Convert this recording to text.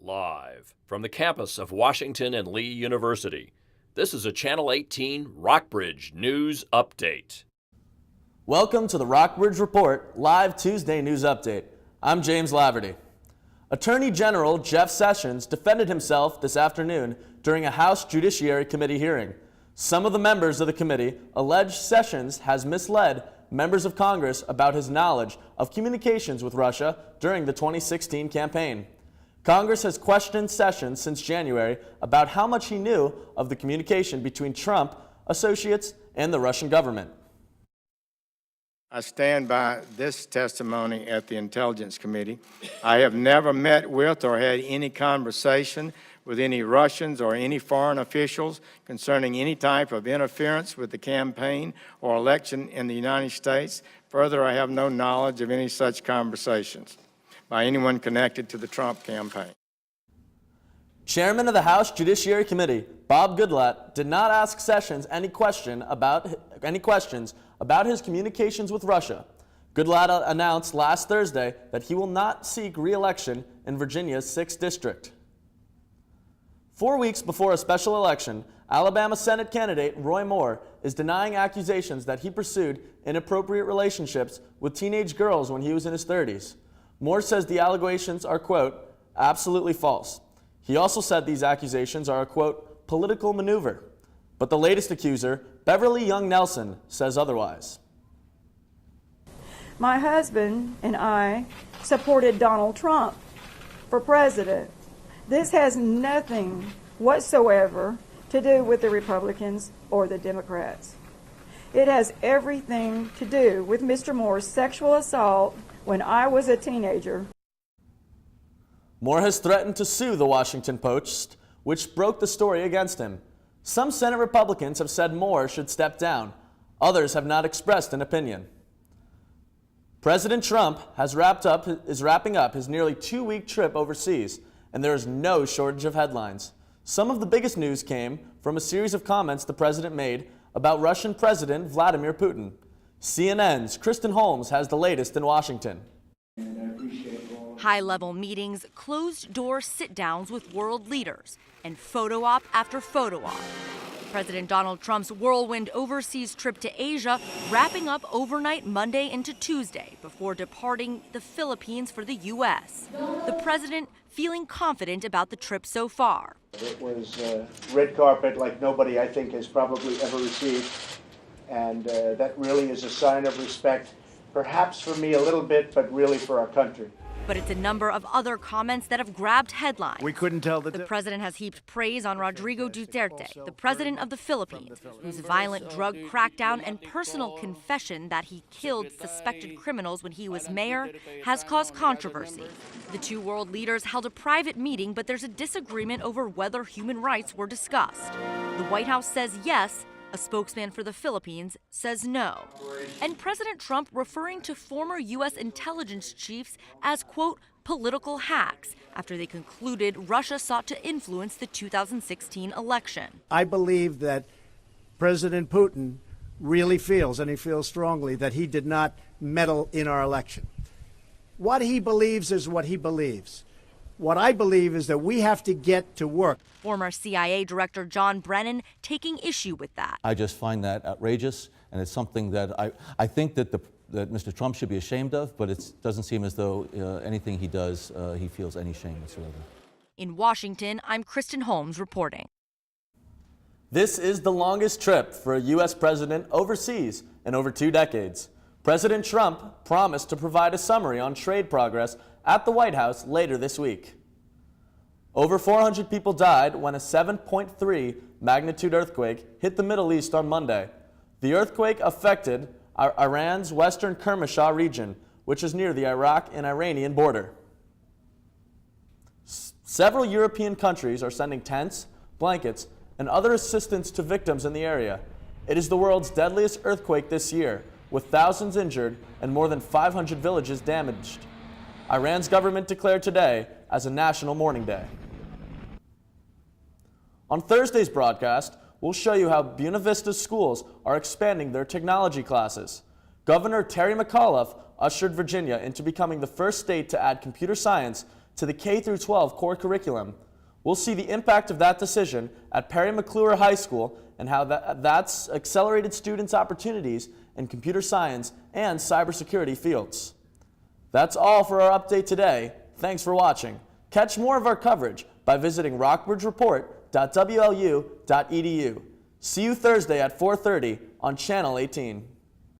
Live from the campus of Washington and Lee University, this is a Channel 18 Rockbridge News Update. Welcome to the Rockbridge Report live Tuesday news update. I'm James Laverty. Attorney General Jeff Sessions defended himself this afternoon during a House Judiciary Committee hearing. Some of the members of the committee alleged Sessions has misled members of Congress about his knowledge of communications with Russia during the 2016 campaign. Congress has questioned Sessions since January about how much he knew of the communication between Trump associates and the Russian government. I stand by this testimony at the Intelligence Committee. I have never met with or had any conversation with any Russians or any foreign officials concerning any type of interference with the campaign or election in the United States. Further, I have no knowledge of any such conversations by anyone connected to the Trump campaign. Chairman of the House Judiciary Committee, Bob Goodlatte, did not ask Sessions any questions about his communications with Russia. Goodlatte announced last Thursday that he will not seek re-election in Virginia's 6th District. 4 weeks before a special election, Alabama Senate candidate Roy Moore is denying accusations that he pursued inappropriate relationships with teenage girls when he was in his 30s. Moore says the allegations are, quote, absolutely false. He also said these accusations are a, quote, political maneuver. But the latest accuser, Beverly Young Nelson, says otherwise. My husband and I supported Donald Trump for president. This has nothing whatsoever to do with the Republicans or the Democrats. It has everything to do with Mr. Moore's sexual assault when I was a teenager. Moore has threatened to sue the Washington Post, which broke the story against him. Some Senate Republicans have said Moore should step down. Others have not expressed an opinion. President Trump is wrapping up his nearly 2-week trip overseas, and there is no shortage of headlines. Some of the biggest news came from a series of comments the president made about Russian President Vladimir Putin. CNN's Kristen Holmes has the latest in Washington. High-level meetings, closed-door sit-downs with world leaders, and photo op after photo op. President Donald Trump's whirlwind overseas trip to Asia wrapping up overnight Monday into Tuesday before departing the Philippines for the U.S. The president feeling confident about the trip so far. It was red carpet like nobody, I think, has probably ever received. And that really is a sign of respect, perhaps for me a little bit, but really for our country. But it's a number of other comments that have grabbed headlines. We couldn't tell the president has heaped praise on Rodrigo Duterte, the president of the Philippines, whose violent drug crackdown and personal confession that he killed suspected criminals when he was mayor has caused controversy. The two world leaders held a private meeting, but there's a disagreement over whether human rights were discussed. The White House says yes. A spokesman for the Philippines says no. And President Trump referring to former U.S. intelligence chiefs as, quote, political hacks after they concluded Russia sought to influence the 2016 election. I believe that President Putin really feels, and he feels strongly, that he did not meddle in our election. What he believes is what he believes. What I believe is that we have to get to work. Former CIA Director John Brennan taking issue with that. I just find that outrageous, and it's something that I think that Mr. Trump should be ashamed of, but it doesn't seem as though anything he does, he feels any shame whatsoever. In Washington, I'm Kristen Holmes reporting. This is the longest trip for a U.S. president overseas in over 2 decades. President Trump promised to provide a summary on trade progress at the White House later this week. Over 400 people died when a 7.3 magnitude earthquake hit the Middle East on Monday. The earthquake affected Iran's western Kermanshah region, which is near the Iraq and Iranian border. Several European countries are sending tents, blankets, and other assistance to victims in the area. It is the world's deadliest earthquake this year, with thousands injured and more than 500 villages damaged. Iran's government declared today as a national mourning day. On Thursday's broadcast, we'll show you how Buena Vista schools are expanding their technology classes. Governor Terry McAuliffe ushered Virginia into becoming the first state to add computer science to the K-12 core curriculum. We'll see the impact of that decision at Perry McClure High School and how that's accelerated students' opportunities in computer science and cybersecurity fields. That's all for our update today. Thanks for watching. Catch more of our coverage by visiting rockbridgereport.wlu.edu. See you Thursday at 4:30 on Channel 18.